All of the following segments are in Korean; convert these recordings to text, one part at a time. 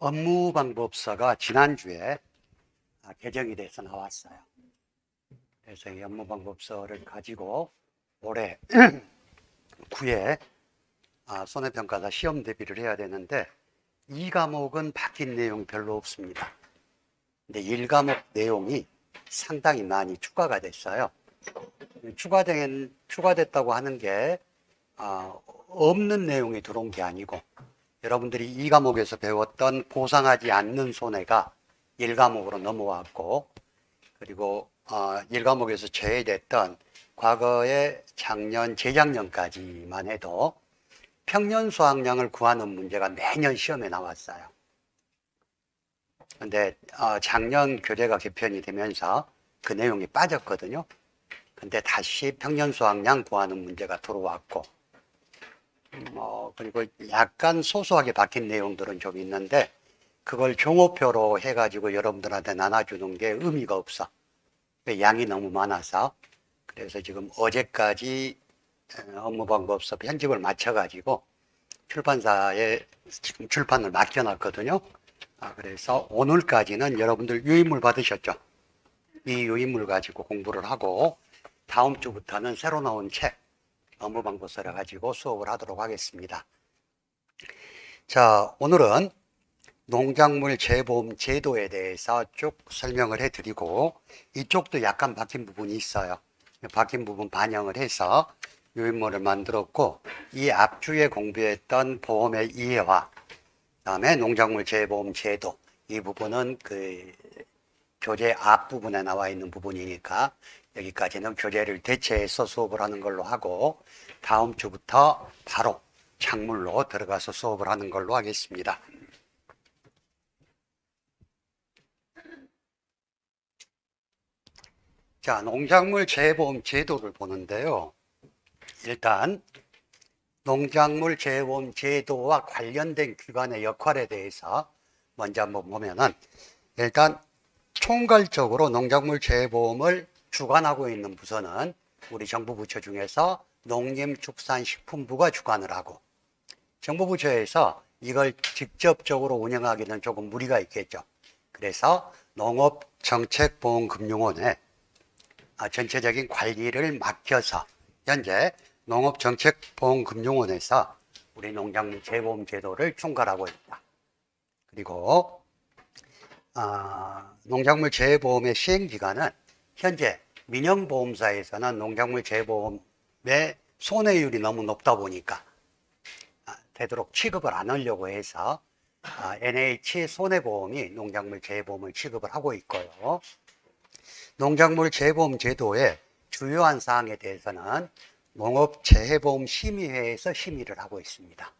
업무방법서가 지난주에 개정이 돼서 나왔어요. 그래서 이 업무방법서를 가지고 올해 9회 손해평가사 시험 대비를 해야 되는데, 이 과목은 바뀐 내용이 별로 없습니다. 근데 1과목 내용이 상당히 많이 추가가 됐어요. 추가됐다고 하는 게 없는 내용이 들어온 게 아니고, 여러분들이 이 과목에서 배웠던 보상하지 않는 손해가 1과목으로 넘어왔고, 그리고 1과목에서 제외됐던 과거에 작년, 재작년까지만 해도 평년 수확량을 구하는 문제가 매년 시험에 나왔어요. 근데 작년 교재가 개편이 되면서 그 내용이 빠졌거든요. 근데 다시 평년 수확량 구하는 문제가 들어왔고, 그리고 약간 소소하게 바뀐 내용들은 좀 있는데, 그걸 종호표로 해가지고 여러분들한테 나눠주는 게 의미가 없어. 양이 너무 많아서. 그래서 지금 어제까지 업무방법서 편집을 마쳐가지고 출판사에 지금 출판을 맡겨놨거든요. 그래서 오늘까지는 여러분들 유인물 받으셨죠? 이 유인물 가지고 공부를 하고, 다음 주부터는 새로 나온 책 업무방법서를 가지고 수업을 하도록 하겠습니다. 자, 오늘은 농작물 재보험 제도에 대해서 쭉 설명을 해드리고, 이쪽도 약간 바뀐 부분이 있어요. 바뀐 부분 반영을 해서 유인물을 만들었고, 이 앞주에 공부했던 보험의 이해와 그다음에 농작물 재보험 제도, 이 부분은 그 교재 앞부분에 나와 있는 부분이니까 여기까지는 교재를 대체해서 수업을 하는 걸로 하고, 다음 주부터 바로 작물로 들어가서 수업을 하는 걸로 하겠습니다. 자, 농작물 재보험 제도를 보는데요. 일단 농작물 재보험 제도와 관련된 기관의 역할에 대해서 먼저 한번 보면은, 일단 총괄적으로 농작물 재보험을 주관하고 있는 부서는 우리 정부 부처 중에서 농림축산식품부가 주관을 하고, 정부 부처에서 이걸 직접적으로 운영하기는 조금 무리가 있겠죠. 그래서 농업정책보험금융원에 전체적인 관리를 맡겨서 현재 농업정책보험금융원에서 우리 농작물 재보험 제도를 총괄하고 있다. 그리고 농작물 재보험의 시행기간은 현재 민영보험사에서는 농작물 재보험의 손해율이 너무 높다 보니까 되도록 취급을 안 하려고 해서 NH 손해보험이 농작물 재보험을 취급을 하고 있고요. 농작물 재보험 제도의 주요한 사항에 대해서는 농업재해보험심의회에서 심의를 하고 있습니다.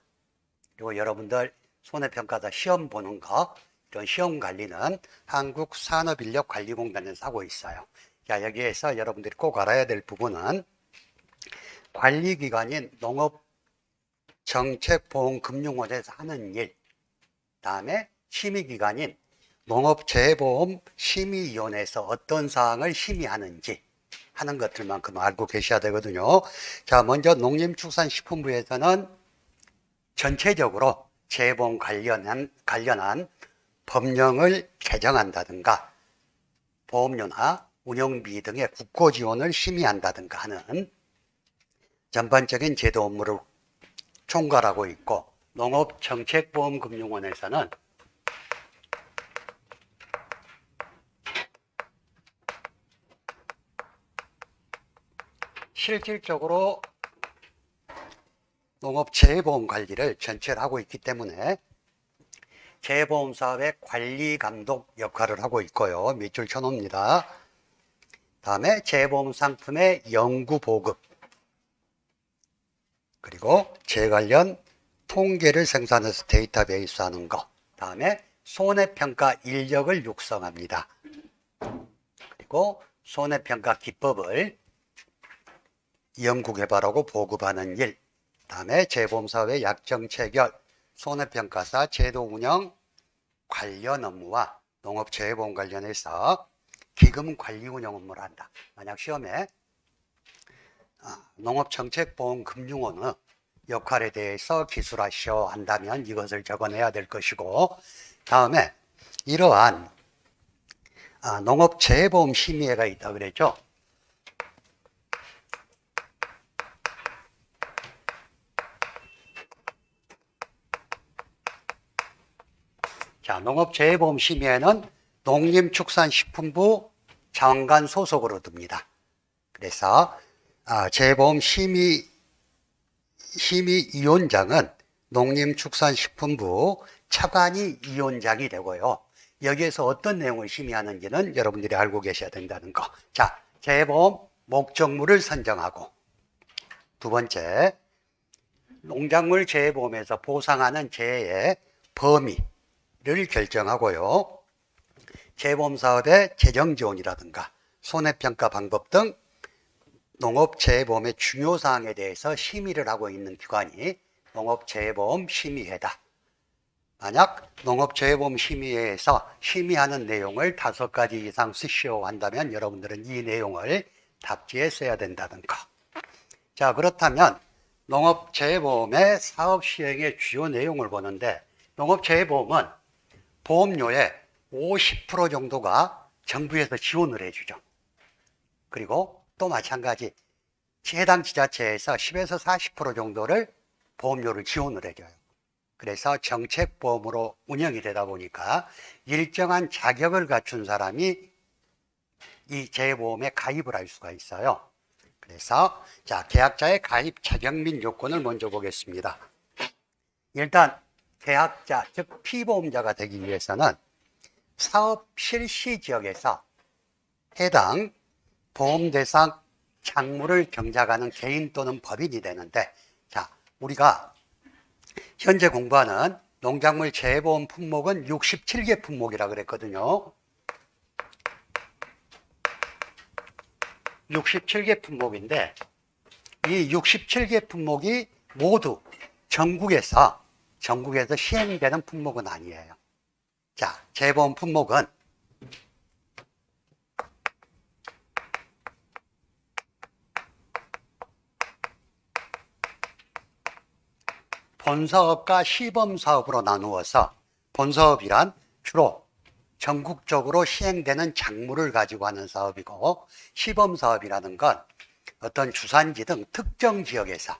그리고 여러분들 손해평가사 시험 보는 거, 이런 시험 관리는 한국산업인력관리공단에서 하고 있어요. 자, 여기에서 여러분들이 꼭 알아야 될 부분은 관리기관인 농업정책보험금융원에서 하는 일, 다음에 심의기관인 농업재해보험심의위원회에서 어떤 사항을 심의하는지 하는 것들만큼 알고 계셔야 되거든요. 자, 먼저 농림축산식품부에서는 전체적으로 재해보험 관련한 법령을 개정한다든가 보험료나 운영비 등의 국고 지원을 심의한다든가 하는 전반적인 제도 업무를 총괄하고 있고, 농업정책보험금융원에서는 실질적으로 농업재해보험 관리를 전체를 하고 있기 때문에 재해보험 사업의 관리 감독 역할을 하고 있고요. 밑줄 쳐놓습니다. 다음에 재해보험 상품의 연구 보급, 그리고 재해 관련 통계를 생산해서 데이터베이스 하는 거, 다음에 손해평가 인력을 육성합니다. 그리고 손해평가 기법을 연구 개발하고 보급하는 일, 다음에 재보험사업의 약정 체결, 손해평가사 제도 운영 관련 업무와 농업재해보험 관련해서 기금 관리 운영 업무를 한다. 만약 시험에 농업정책보험금융원은 역할에 대해서 기술하시오 한다면 이것을 적어내야 될 것이고, 다음에 이러한 농업재해보험심의회가 있다 그랬죠. 자, 농업재해보험심의회는 농림축산식품부 장관 소속으로 둡니다. 그래서 재보험심의위원장은 농림축산식품부 차관이 위원장이 되고요. 여기에서 어떤 내용을 심의하는지는 여러분들이 알고 계셔야 된다는 거. 자, 재보험 목적물을 선정하고, 두 번째, 농작물 재해보험에서 보상하는 재해의 범위를 결정하고요. 재보험사업의 재정지원이라든가 손해평가 방법 등 농업재해보험의 중요사항에 대해서 심의를 하고 있는 기관이 농업재해보험심의회다. 만약 농업재해보험심의회에서 심의하는 내용을 5가지 이상 쓰시오 한다면 여러분들은 이 내용을 답지에 써야 된다는 거. 자, 그렇다면 농업재해보험의 사업시행의 주요 내용을 보는데, 농업재해보험은 보험료의 50% 정도가 정부에서 지원을 해주죠. 그리고 또 마찬가지 해당 지자체에서 10에서 40% 정도를 보험료를 지원을 해줘요. 그래서 정책보험으로 운영이 되다 보니까 일정한 자격을 갖춘 사람이 이 재해보험에 가입을 할 수가 있어요. 그래서 자, 계약자의 가입 자격 및 요건을 먼저 보겠습니다. 일단 계약자, 즉 피보험자가 되기 위해서는 사업 실시 지역에서 해당 보험 대상 작물을 경작하는 개인 또는 법인이 되는데, 자, 우리가 현재 공부하는 농작물 재해보험 품목은 67개 품목이라 그랬거든요. 67개 품목인데, 이 67개 품목이 모두 전국에서 시행되는 품목은 아니에요. 자, 재보험 품목은 본사업과 시범사업으로 나누어서, 본사업이란 주로 전국적으로 시행되는 작물을 가지고 하는 사업이고, 시범사업이라는 건 어떤 주산지 등 특정 지역에서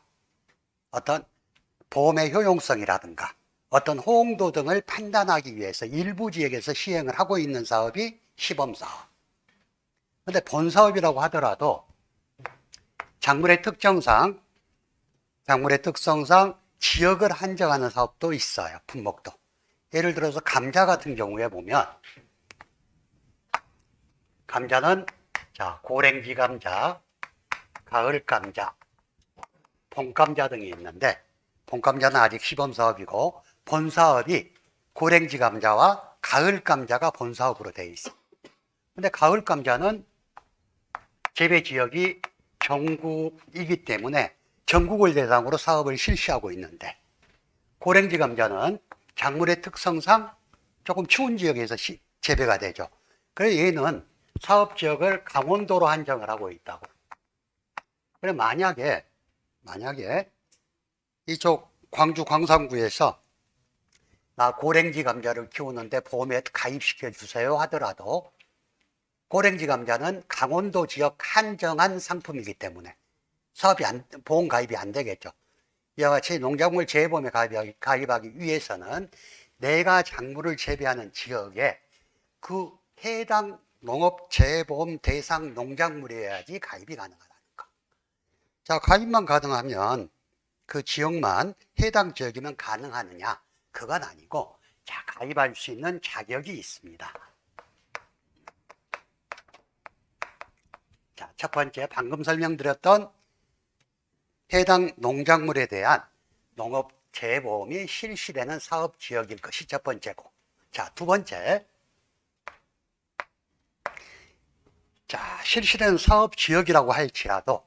어떤 보험의 효용성이라든가 어떤 호응도 등을 판단하기 위해서 일부 지역에서 시행을 하고 있는 사업이 시범사업. 그런데 본사업이라고 하더라도 작물의 특성상 지역을 한정하는 사업도 있어요. 품목도. 예를 들어서 감자 같은 경우에 보면, 감자는 자, 고랭지 감자, 가을 감자, 봄감자 등이 있는데, 봄감자는 아직 시범사업이고 본사업이 고랭지 감자와 가을 감자가 본사업으로 되어 있어요. 근데 가을 감자는 재배 지역이 전국이기 때문에 전국을 대상으로 사업을 실시하고 있는데, 고랭지 감자는 작물의 특성상 조금 추운 지역에서 재배가 되죠. 그래서 얘는 사업 지역을 강원도로 한정을 하고 있다고. 그래, 만약에 이쪽 광주 광산구에서 나 고랭지 감자를 키우는데 보험에 가입시켜 주세요 하더라도, 고랭지 감자는 강원도 지역 한정한 상품이기 때문에 보험 가입이 안 되겠죠. 이와 같이 농작물 재해보험에 가입하기 위해서는 내가 작물을 재배하는 지역에 그 해당 농업재해보험 대상 농작물이어야지 가입이 가능하다는 거. 자, 가입만 가능하면 그 지역만 해당 지역이면 가능하느냐? 그건 아니고, 자, 가입할 수 있는 자격이 있습니다. 자, 첫 번째, 방금 설명드렸던 해당 농작물에 대한 농업재해보험이 실시되는 사업 지역일 것이 첫 번째고, 자, 두 번째, 자, 실시되는 사업 지역이라고 할지라도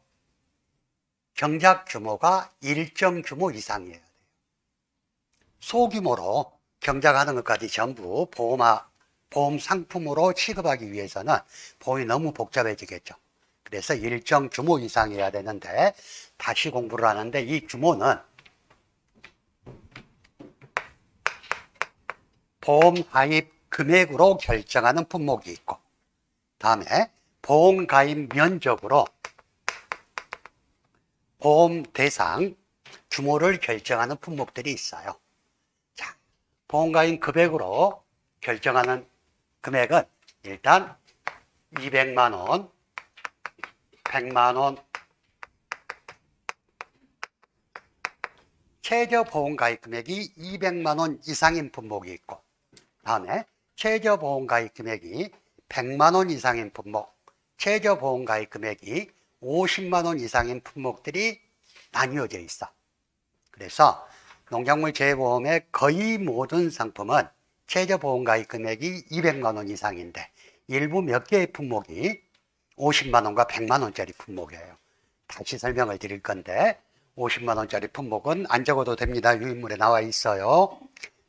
경작 규모가 일정 규모 이상이어야 돼요. 소규모로 경작하는 것까지 전부 보험 상품으로 취급하기 위해서는 보험이 너무 복잡해지겠죠. 그래서 일정 규모 이상이어야 되는데, 다시 공부를 하는데 이 규모는 보험 가입 금액으로 결정하는 품목이 있고, 다음에 보험 가입 면적으로 보험 대상 규모를 결정하는 품목들이 있어요. 자, 보험 가입 금액으로 결정하는 금액은 일단 200만 원, 100만 원, 최저 보험 가입 금액이 200만 원 이상인 품목이 있고, 다음에 최저 보험 가입 금액이 100만 원 이상인 품목, 최저 보험 가입 금액이 50만 원 이상인 품목들이 나뉘어져 있어. 그래서 농작물 재보험의 거의 모든 상품은 최저 보험 가입 금액이 200만 원 이상인데, 일부 몇 개의 품목이 50만 원과 100만 원짜리 품목이에요. 다시 설명을 드릴 건데, 50만 원짜리 품목은 안 적어도 됩니다. 유인물에 나와 있어요.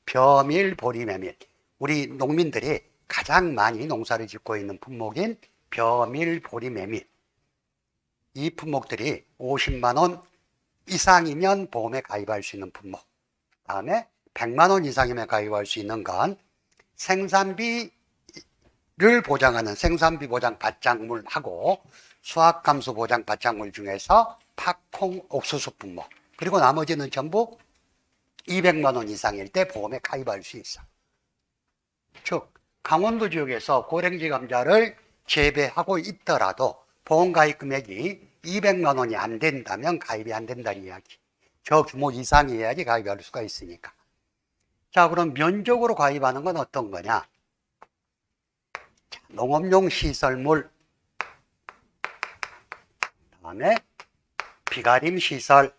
벼밀, 보리, 메밀. 우리 농민들이 가장 많이 농사를 짓고 있는 품목인 벼밀, 보리, 메밀. 이 품목들이 50만 원 이상이면 보험에 가입할 수 있는 품목. 다음에 100만 원 이상이면 가입할 수 있는 건 생산비를 보장하는 생산비 보장 받장물하고 수확감수 보장 받장물 중에서 팥콩, 옥수수 품목. 그리고 나머지는 전부 200만 원 이상일 때 보험에 가입할 수 있어. 즉, 강원도 지역에서 고랭지 감자를 재배하고 있더라도 보험 가입 금액이 200만 원이 안 된다면 가입이 안 된다는 이야기. 저 규모 이상이어야지 가입할 수가 있으니까. 자, 그럼 면적으로 가입하는 건 어떤 거냐? 자, 농업용 시설물, 다음에 비가림 시설,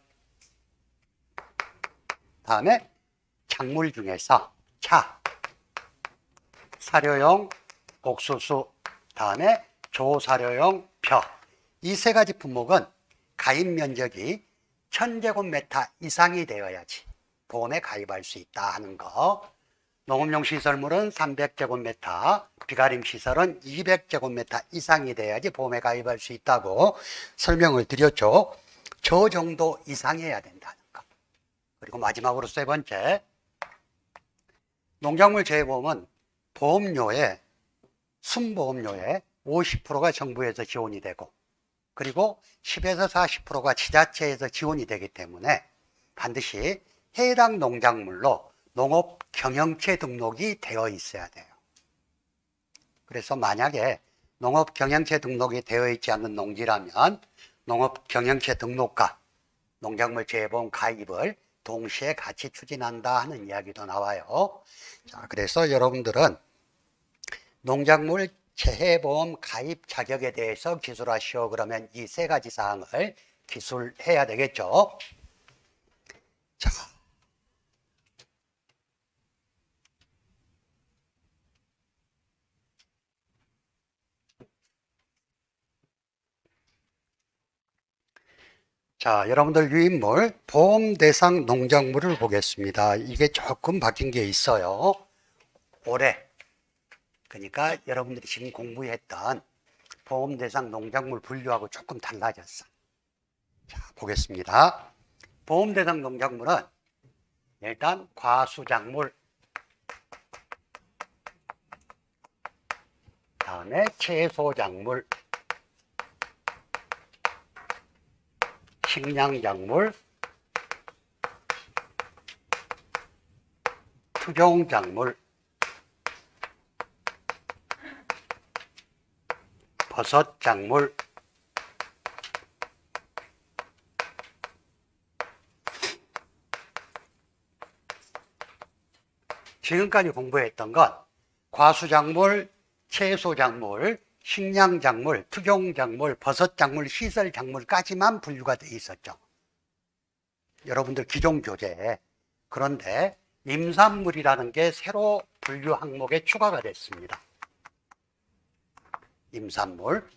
다음에 작물 중에서 차, 사료용 옥수수, 다음에 조사료용 벼. 이 세 가지 품목은 가입 면적이 1000제곱미터 이상이 되어야지 보험에 가입할 수 있다 하는 거. 농업용 시설물은 300제곱미터, 비가림 시설은 200제곱미터 이상이 돼야지 보험에 가입할 수 있다고 설명을 드렸죠. 저 정도 이상해야 된다는 거. 그리고 마지막으로 세 번째, 농작물 재보험은 보험료에, 순보험료에 50%가 정부에서 지원이 되고, 그리고 10에서 40%가 지자체에서 지원이 되기 때문에 반드시 해당 농작물로 농업경영체 등록이 되어 있어야 돼요. 그래서 만약에 농업경영체 등록이 되어 있지 않는 농지라면 농업경영체 등록과 농작물 재보험 가입을 동시에 같이 추진한다 하는 이야기도 나와요. 자, 그래서 여러분들은 농작물 재해보험 가입 자격에 대해서 기술하시오. 그러면 이 세 가지 사항을 기술해야 되겠죠. 자, 여러분들 유인물 보험 대상 농작물을 보겠습니다. 이게 조금 바뀐 게 있어요. 올해, 그러니까 여러분들이 지금 공부했던 보험 대상 농작물 분류하고 조금 달라졌어. 자, 보겠습니다. 보험 대상 농작물은 일단 과수작물, 다음에 채소작물, 식량작물, 투종작물, 버섯작물, 지금까지 공부했던 건 과수작물, 채소작물, 식량작물, 투종작물, 버섯작물, 시설작물까지만 분류가 되어 있었죠. 여러분들 기존 교재에. 그런데 임산물이라는 게 새로 분류 항목에 추가가 됐습니다. 임산물.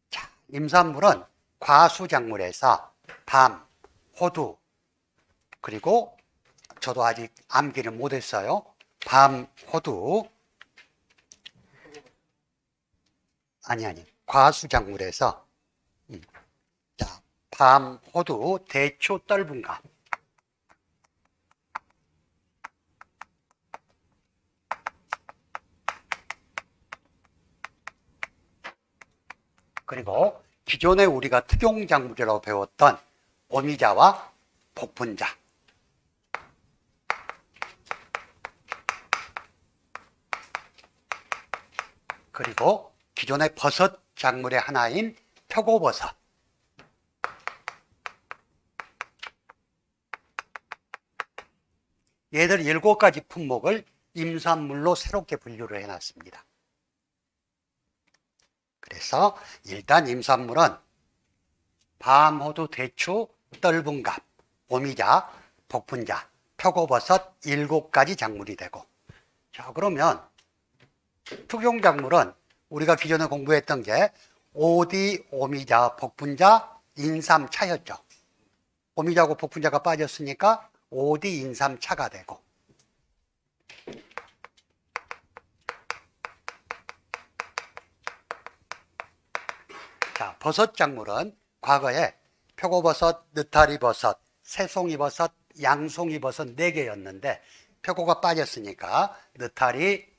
자, 임산물은 과수작물에서 밤, 호두, 그리고 저도 아직 암기를 못했어요. 밤, 호두. 아니. 과수작물에서 자, 밤, 호두, 대추, 떫은감. 그리고 기존에 우리가 특용작물이라고 배웠던 오미자와 복분자, 그리고 기존의 버섯 작물의 하나인 표고버섯, 얘들 7가지 품목을 임산물로 새롭게 분류를 해놨습니다. 그래서 일단 임산물은 밤, 호두, 대추, 떫은갑, 오미자, 복분자, 표고버섯 7가지 작물이 되고, 자, 그러면 특용작물은 우리가 기존에 공부했던 게 오디, 오미자, 복분자, 인삼차였죠. 오미자하고 복분자가 빠졌으니까 오디, 인삼차가 되고, 자, 버섯작물은 과거에 표고버섯, 느타리버섯, 새송이버섯, 양송이버섯 4개였는데 표고가 빠졌으니까 느타리,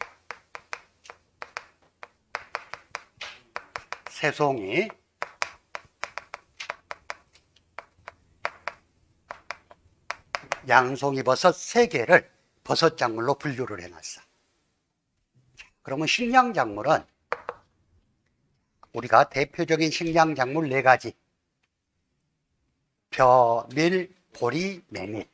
새송이, 양송이버섯 3개를 버섯작물로 분류를 해놨어. 그러면 식량작물은 우리가 대표적인 식량작물 4가지, 벼, 밀, 보리, 메밀.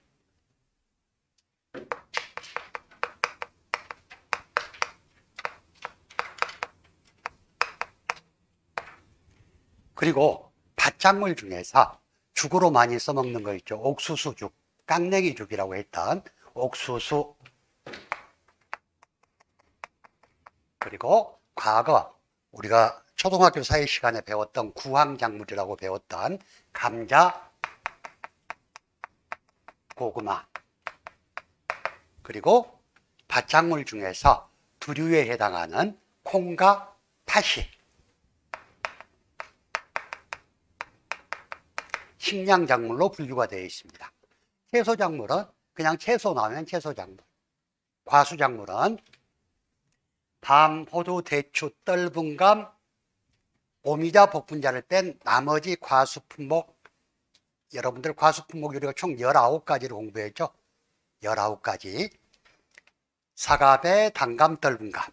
그리고 밭작물 중에서 죽으로 많이 써먹는 거 있죠. 옥수수죽, 깡냉이죽이라고 했던 옥수수. 그리고 과거 우리가 초등학교 사회 시간에 배웠던 구황작물이라고 배웠던 감자, 고구마. 그리고 밭작물 중에서 두류에 해당하는 콩과 팥이 식량작물로 분류가 되어 있습니다. 채소작물은 그냥 채소 나오면 채소작물. 과수작물은 밤, 호두, 대추, 떫은감, 오미자, 복분자를 뺀 나머지 과수 품목, 여러분들 과수 품목이 우리가 총 19가지를 공부했죠. 19가지. 사과배, 단감, 떫은감.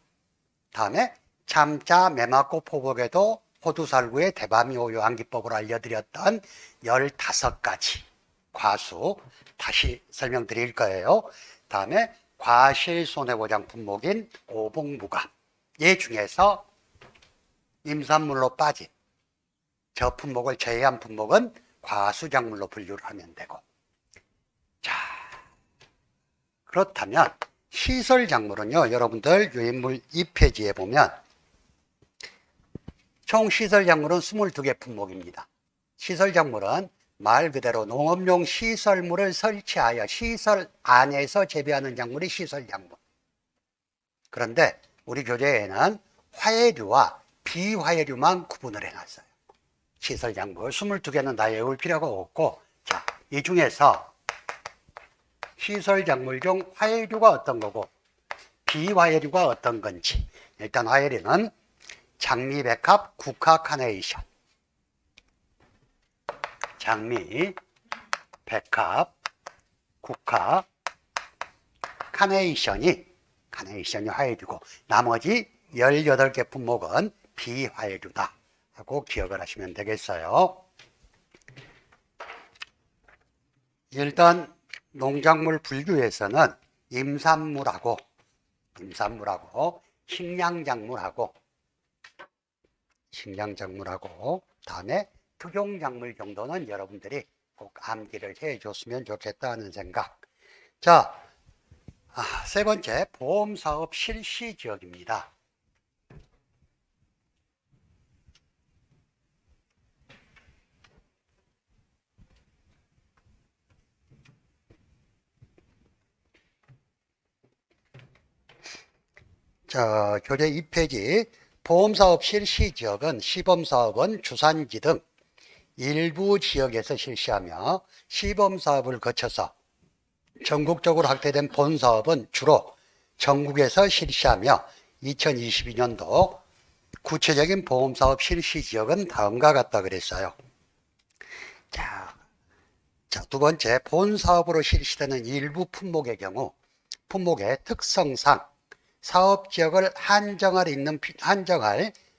다음에 참자, 매맞고 포복에도 호두살구의 대바미오요 암기법을 알려드렸던 15가지 과수 다시 설명드릴 거예요. 다음에 과실손해보장 품목인 오봉무감, 얘 중에서 임산물로 빠진 저 품목을 제외한 품목은 과수작물로 분류를 하면 되고, 자, 그렇다면 시설작물은요, 여러분들 유인물 2페이지에 보면 총 시설작물은 22개 품목입니다. 시설작물은 말 그대로 농업용 시설물을 설치하여 시설 안에서 재배하는 작물이 시설작물. 그런데 우리 교재에는 화해류와 비화해류만 구분을 해놨어요. 시설작물 22개는 다 외울 필요가 없고, 자, 이 중에서 시설작물 중 화해류가 어떤 거고 비화해류가 어떤 건지, 일단 화해류는 장미, 백합, 국화, 카네이션. 장미, 백합, 국화, 카네이션이 화해류고 나머지 18개 품목은 비화해류다 하고 기억을 하시면 되겠어요. 일단 농작물 분류에서는 임산물하고 식량작물하고 다음에 특용작물 정도는 여러분들이 꼭 암기를 해줬으면 좋겠다는 생각. 자, 세 번째, 보험사업 실시지역입니다. 자, 교재 2페이지 보험사업 실시지역은 시범사업은 주산지 등 일부 지역에서 실시하며 시범사업을 거쳐서 전국적으로 확대된 본사업은 주로 전국에서 실시하며 2022년도 구체적인 보험사업 실시 지역은 다음과 같다 그랬어요. 자, 두 번째, 본사업으로 실시되는 일부 품목의 경우 품목의 특성상 사업지역을 한정할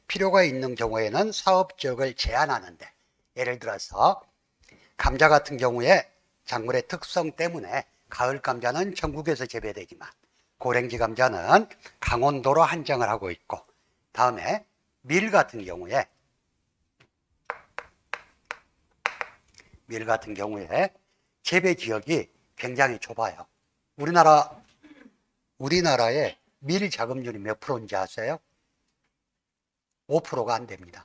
필요가 있는 경우에는 사업지역을 제한하는데, 예를 들어서 감자 같은 경우에 작물의 특성 때문에 가을 감자는 전국에서 재배되지만 고랭지 감자는 강원도로 한정을 하고 있고, 다음에 밀 같은 경우에 재배 지역이 굉장히 좁아요. 우리나라의 밀 자급률이 몇 프로인지 아세요? 5%가 안 됩니다.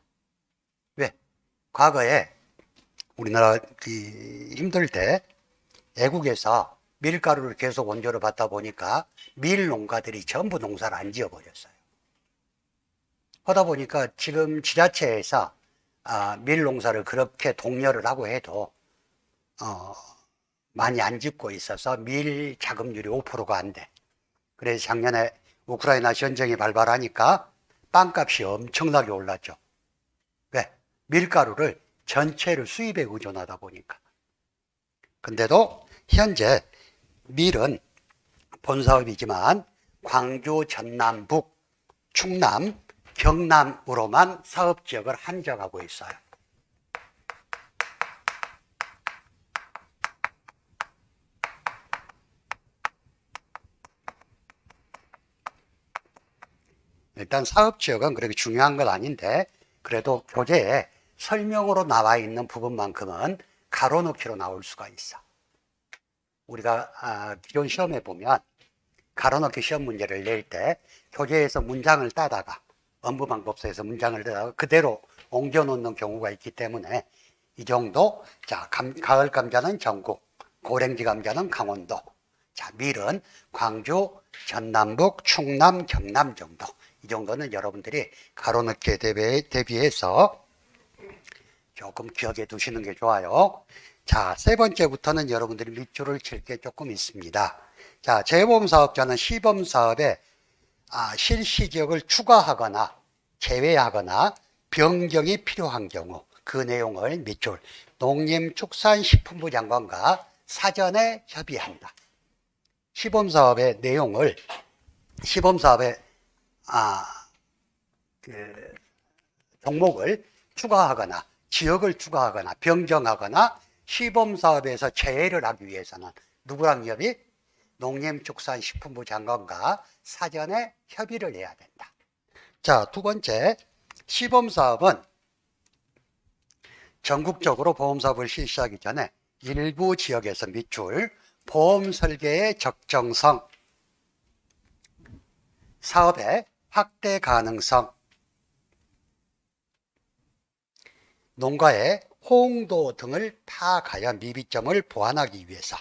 왜? 과거에 우리나라 힘들 때 외국에서 밀가루를 계속 원조로 받다 보니까 밀 농가들이 전부 농사를 안 지어버렸어요. 하다 보니까 지금 지자체에서 밀 농사를 그렇게 독려를 하고 해도 많이 안 짓고 있어서 밀 자급률이 5%가 안 돼. 그래서 작년에 우크라이나 전쟁이 발발하니까 빵값이 엄청나게 올랐죠. 왜? 밀가루를 전체를 수입에 의존하다 보니까. 근데도 현재 밀은 본사업이지만 광주, 전남, 북, 충남, 경남으로만 사업지역을 한정하고 있어요. 일단 사업지역은 그렇게 중요한 건 아닌데, 그래도 교재에 설명으로 나와 있는 부분만큼은 가로넣기로 나올 수가 있어. 우리가 기존 시험에 보면 가로넣기 시험 문제를 낼 때 교재에서 문장을 따다가 업무방법서에서 문장을 따다가 그대로 옮겨 놓는 경우가 있기 때문에 이 정도. 자, 가을 감자는 전국, 고랭지 감자는 강원도, 자, 밀은 광주, 전남북, 충남, 경남 정도. 이 정도는 여러분들이 가로넣기에 대비해서 조금 기억해 두시는 게 좋아요. 자, 세 번째부터는 여러분들이 밑줄을 칠 게 조금 있습니다. 자, 재보험사업자는 시범사업에 실시지역을 추가하거나 제외하거나 변경이 필요한 경우 그 내용을 밑줄 농림축산식품부 장관과 사전에 협의한다. 시범사업의 내용을 시범사업의 종목을 추가하거나 지역을 추가하거나 변경하거나 시범사업에서 제외를 하기 위해서는 누구랑 협의? 농림축산식품부 장관과 사전에 협의를 해야 된다. 자, 두 번째, 시범사업은 전국적으로 보험사업을 실시하기 전에 일부 지역에서 밑줄 보험설계의 적정성, 사업의 확대 가능성, 농가의 호응도 등을 파악하여 미비점을 보완하기 위해서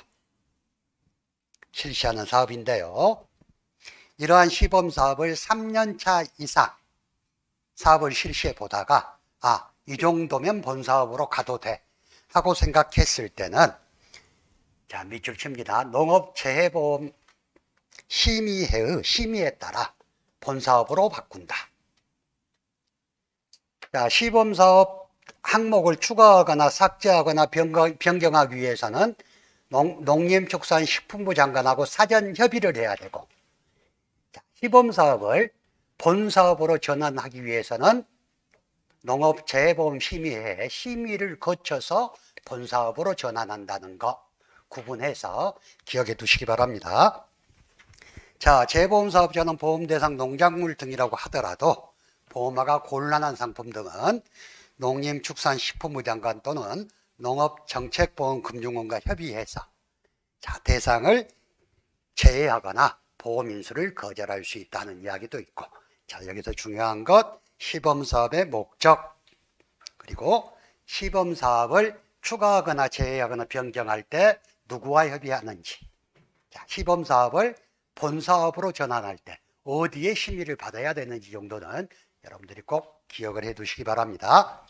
실시하는 사업인데요. 이러한 시범사업을 3년차 이상 사업을 실시해 보다가 이 정도면 본사업으로 가도 돼 하고 생각했을 때는, 자, 밑줄 칩니다. 농업재해보험 심의회의 심의에 따라 본사업으로 바꾼다. 자, 시범사업 항목을 추가하거나 삭제하거나 변경하기 위해서는 농림축산식품부 장관하고 사전 협의를 해야 되고, 자, 시범사업을 본사업으로 전환하기 위해서는 농업재해보험 심의회의 심의를 거쳐서 본사업으로 전환한다는 거 구분해서 기억해 두시기 바랍니다. 자, 재보험사업자는 보험대상 농작물 등이라고 하더라도 보험화가 곤란한 상품 등은 농림축산식품부 장관 또는 농업정책보험금융원과 협의해서 자, 대상을 제외하거나 보험인수를 거절할 수 있다는 이야기도 있고, 자, 여기서 중요한 것 시범사업의 목적, 그리고 시범사업을 추가하거나 제외하거나 변경할 때 누구와 협의하는지, 자, 시범사업을 본사업으로 전환할 때 어디에 심의를 받아야 되는지 정도는 여러분들이 꼭 기억을 해 두시기 바랍니다.